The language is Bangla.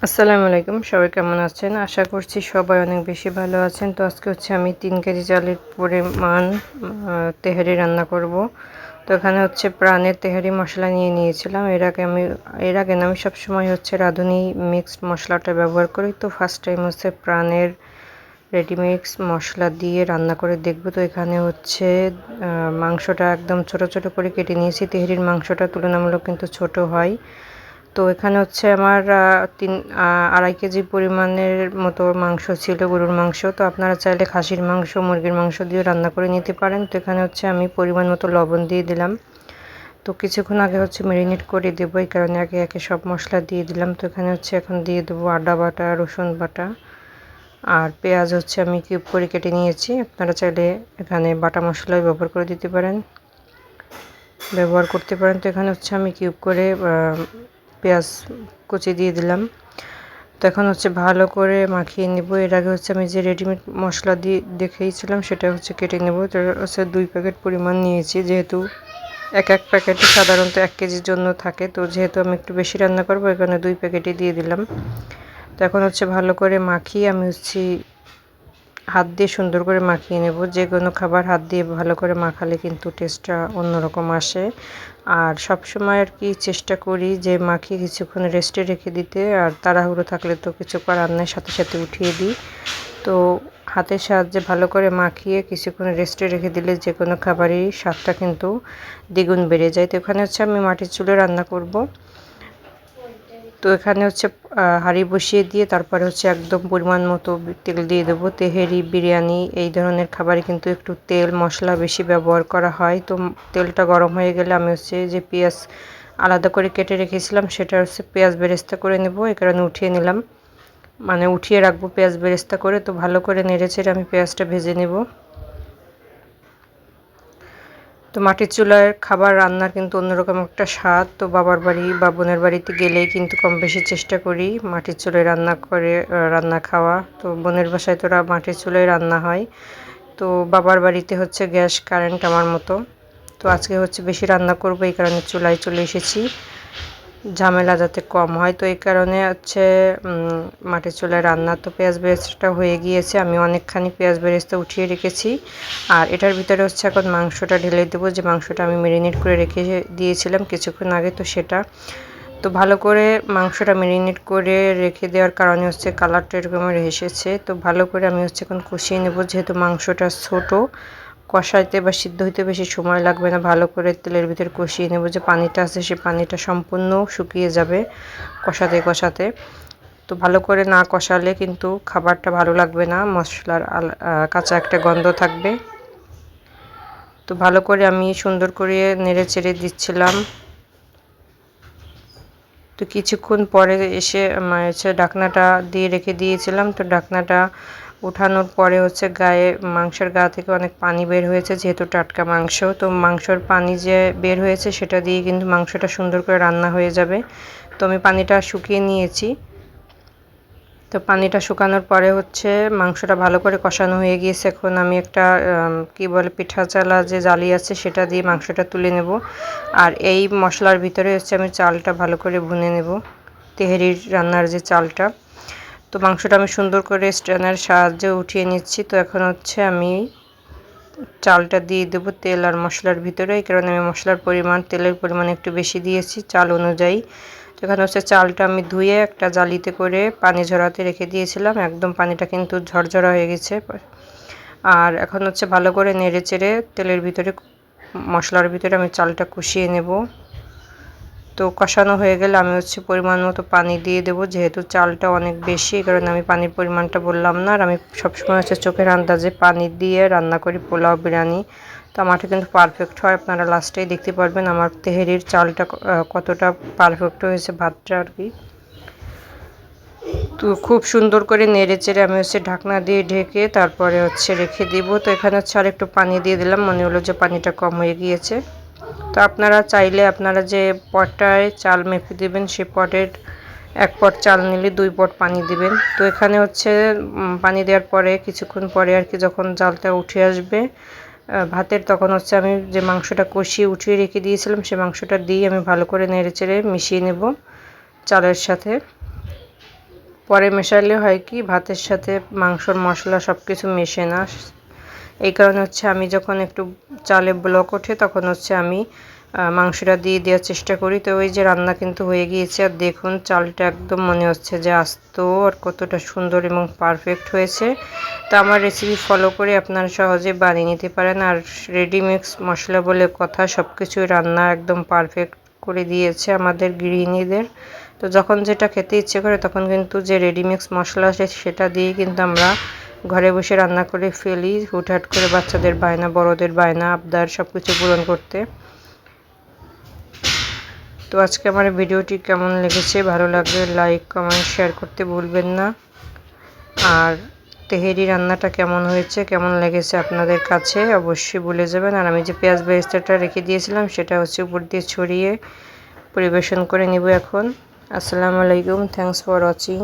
আসসালামু আলাইকুম, সবাই কেমন আছেন? আশা করছি সবাই অনেক বেশি ভালো আছেন। তো আজকে আমি ৩ কেজি চালের পরিমাণ তেহারি রান্না করব। তো এখানে প্রাণের তেহারি মশলা নিয়ে নিয়েছিলাম। এর আগে না আমি সবসময় রাঁধুনি মিক্সড মশলাটা ব্যবহার করি। তো ফার্স্ট টাইম প্রাণের রেডিমিক্স মশলা দিয়ে রান্না করে দেখব। তো এখানে মাংসটা একদম ছোট ছোট করে কেটে নিয়েছি। তেহারির মাংসটা তুলনামূলক কিন্তু ছোট হয়। তো এখানে আমার ২.৫ কেজি পরিমাণের মতো মাংস ছিল, গরুর মাংস। তো আপনারা চাইলে খাসির মাংস, মুরগির মাংস দিয়েও রান্না করে নিতে পারেন। তো এখানে আমি পরিমাণ মতো লবণ দিয়ে দিলাম। তো কিছুক্ষণ আগে ম্যারিনেট করে দেবো, এই কারণে একে একে সব মশলা দিয়ে দিলাম। তো এখানে এখন দিয়ে দেবো আদা বাটা, রসুন বাটা আর পেঁয়াজ আমি কিউব করে কেটে নিয়েছি। আপনারা চাইলে এখানে বাটা মশলাই ব্যবহার করতে পারেন। তো এখানে আমি কিউব করে পেঁয়াজ কুচি দিয়ে দিলাম। তো এখন ভালো করে মাখিয়ে নেব। এর আগে আমি যে রেডিমেড মশলা দিয়ে দেখিয়েছিলাম সেটা কেটে নেব। তো 2 প্যাকেট পরিমাণ নিয়েছি, যেহেতু এক প্যাকেটই সাধারণত 1 কেজির জন্য থাকে। তো যেহেতু আমি একটু বেশি রান্না করবো, এখানে 2 প্যাকেটই দিয়ে দিলাম। তো এখন ভালো করে মাখিয়ে আমি হাত দিয়ে সুন্দর করে মাখিয়ে নেব। যে কোনো খাবার হাত দিয়ে ভালো করে মাখালে কিন্তু টেস্টটা অন্যরকম আসে। আর সব সময় চেষ্টা করি যে মাখিয়ে কিছুক্ষণ রেস্টে রেখে দিতে। আর তাড়াহুড়ো থাকলে তো কিছু করার নেই, সাথে সাথে উঠিয়ে দিই। তো হাতের সাহায্যে ভালো করে মাখিয়ে কিছুক্ষণ রেস্টে রেখে দিলে যে কোনো খাবারই স্বাদটা কিন্তু দ্বিগুণ বেড়ে যায়। তো এখানে আমি মাটির চুলে রান্না করব। তো এখানে হাঁড়ি বসিয়ে দিয়ে তারপরে একদম পরিমাণ মতো তেল দিয়ে দেবো। তেহারি, বিরিয়ানি এই ধরনের খাবারে কিন্তু একটু তেল মশলা বেশি ব্যবহার করা হয়। তো তেলটা গরম হয়ে গেলে আমি যে পেঁয়াজ আলাদা করে কেটে রেখেছিলাম সেটা পেঁয়াজ বেরেস্তা করে নেব। এই কারণে উঠিয়ে নিলাম, মানে উঠিয়ে রাখবো পেঁয়াজ বেরেস্তা করে। তো ভালো করে নেড়েচেড়ে আমি পেঁয়াজটা ভেজে নেব। তো মাটির চুলার খাবার রান্নার কিন্তু অন্যরকম একটা স্বাদ। তো বাবার বাড়ি বা বোনের বাড়িতে গেলেই কিন্তু কম বেশি চেষ্টা করি মাটির চুলায় রান্না খাওয়া। তো বোনের বাসায় তো মাটির চুলায় রান্না হয়। তো বাবার বাড়িতে গ্যাস কারেন্ট আমার মতো। তো আজকে বেশি রান্না করব, এই কারণে চুলায় চলে এসেছি, ঝামেলা যাতে কম হয়। তো এই কারণে মাটির চুলায় রান্না। তো পেঁয়াজ বেরেস্তা হয়ে গিয়েছে, আমি অনেকখানি পেঁয়াজ বেরেস্তা উঠিয়ে রেখেছি। আর এটার ভিতরে এখন মাংসটা ঢেলে দেবো, যে মাংসটা আমি ম্যারিনেট করে রেখে দিয়েছিলাম কিছুক্ষণ আগে। তো সেটা তো ভালো করে মাংসটা ম্যারিনেট করে রেখে দেওয়ার কারণে কালারটা এরকমের এসেছে। তো ভালো করে আমি এখন কষিয়ে নেব, যেহেতু মাংসটা ছোট, কষাইতে বা সিদ্ধ হইতে বেশি সময় লাগবে না। ভালো করে তেলের ভিতর কষিয়ে নেব, যে পানিটা আছে সে পানিটা সম্পূর্ণ শুকিয়ে যাবে কষাতে কষাতে। তো ভালো করে না কষালে কিন্তু খাবারটা ভালো লাগবে না, মশলার কাঁচা একটা গন্ধ থাকবে। তো ভালো করে আমি সুন্দর করে নেড়ে চেড়ে দিচ্ছিলাম। তো কিছুক্ষণ পরে এসে ঢাকনাটা দিয়ে রেখে দিয়েছিলাম। তো ঢাকনাটা উঠানোর পরে গায়ে মাংসের গা থেকে অনেক পানি বের হয়েছে, যেহেতু টাটকা মাংস। তো মাংসর পানি যে বের হয়েছে সেটা দিয়ে কিন্তু মাংসটা সুন্দর করে রান্না হয়ে যাবে। তো আমি পানিটা শুকিয়ে নিয়েছি। তো পানিটা শুকানোর পরে মাংসটা ভালো করে কষানো হয়ে গিয়েছে। এখন আমি একটা কি বলে পিঠা চালা যে জালি আছে সেটা দিয়ে মাংসটা তুলে নেব। আর এই মশলার ভিতরে আমি চালটা ভালো করে ভুনে নেব, তেহারির রান্নার যে চালটা। তো মাংসটা আমি সুন্দর করে স্ট্রেনার সাহায্যে উঠিয়ে নিচ্ছি। তো এখন আমি চালটা দিয়ে দেবো তেল আর মশলার ভিতরে। এই কারণে আমি মশলার পরিমাণ, তেলের পরিমাণ একটু বেশি দিয়েছি চাল অনুযায়ী। তো এখানে চালটা আমি ধুয়ে একটা জালিতে করে পানি ঝরাতে রেখে দিয়েছিলাম। একদম পানিটা কিন্তু ঝরঝরা হয়ে গেছে। আর এখন ভালো করে নেড়ে চেড়ে তেলের ভিতরে, মশলার ভিতরে আমি চালটা কষিয়ে নেব। তো কষানো হয়ে গেলে আমি পরিমাণ মতো পানি দিয়ে দেব, যেহেতু চালটা অনেক বেশি, এই কারণে আমি পানির পরিমাণটা বললাম না। আর আমি সবসময় চোখের আন্দাজে পানি দিয়ে রান্না করি পোলাও, বিরিয়ানি। তো আমারটা কিন্তু পারফেক্ট হয়। আপনারা লাস্টেই দেখতে পারবেন আমার তেহারির চালটা কতটা পারফেক্ট হয়েছে, ভাতটা আর কি। তো খুব সুন্দর করে নেড়ে চেড়ে আমি ঢাকনা দিয়ে ঢেকে তারপরে রেখে দিব। তো এখানে আর একটু পানি দিয়ে দিলাম, মনে হলো যে পানিটা কম হয়ে গিয়েছে। তো আপনারা চাইলে আপনারা যে পটটায় চাল মেপে দেবেন সেই পটের 1 পট চাল নিলে 2 পট পানি দিবেন। তো এখানে পানি দেওয়ার পরে কিছুক্ষণ পরে আর কি, যখন জালটা উঠে আসবে ভাতের, তখন আমি যে মাংসটা কষিয়ে উঠিয়ে রেখে দিয়েছিলাম সেই মাংসটা দিয়ে আমি ভালো করে নেড়ে চেড়ে মিশিয়ে নেব চালের সাথে। পরে মেশালে হয় কি ভাতের সাথে মাংসর মশলা সব কিছু মেশে না। এই কারণে হচ্ছে আমি যখন একটু চালে ব্লক ওঠে তখন হচ্ছে আমি মাংসটা দিয়ে দেওয়ার চেষ্টা করি। তো ওই যে রান্না কিন্তু হয়ে গিয়েছে, আর দেখুন চালটা একদম মনে হচ্ছে যে আস্ত আর কতটা সুন্দর এবং পারফেক্ট হয়েছে। তো আমার রেসিপি ফলো করে আপনারা সহজে বানিয়ে নিতে পারেন। আর রেডিমিক্স মশলা বলে কথা, সব কিছুই রান্না একদম পারফেক্ট করে দিয়েছে আমাদের গৃহিণীদের। তো যখন যেটা খেতে ইচ্ছে করে তখন কিন্তু যে রেডিমিক্স মশলা আছে সেটা দিয়ে কিন্তু আমরা ঘরে বসে রান্না করে ফেলি, হুটহাট করে বাচ্চাদের বায়না, বড়দের বায়না, আবদার সব কিছু পূরণ করতে। তো আজকে আমার ভিডিওটি কেমন লেগেছে, ভালো লাগলে লাইক কমেন্ট শেয়ার করতে ভুলবেন না। আর তেহেরি রান্নাটা কেমন হয়েছে, কেমন লেগেছে আপনাদের কাছে অবশ্যই বলে যাবেন। আর আমি যে পেঁয়াজ বেরেস্তাটা রেখে দিয়েছিলাম সেটা হচ্ছে উপর দিয়ে ছড়িয়ে পরিবেশন করে নিব এখন। আসসালামু আলাইকুম, থ্যাংকস ফর ওয়াচিং।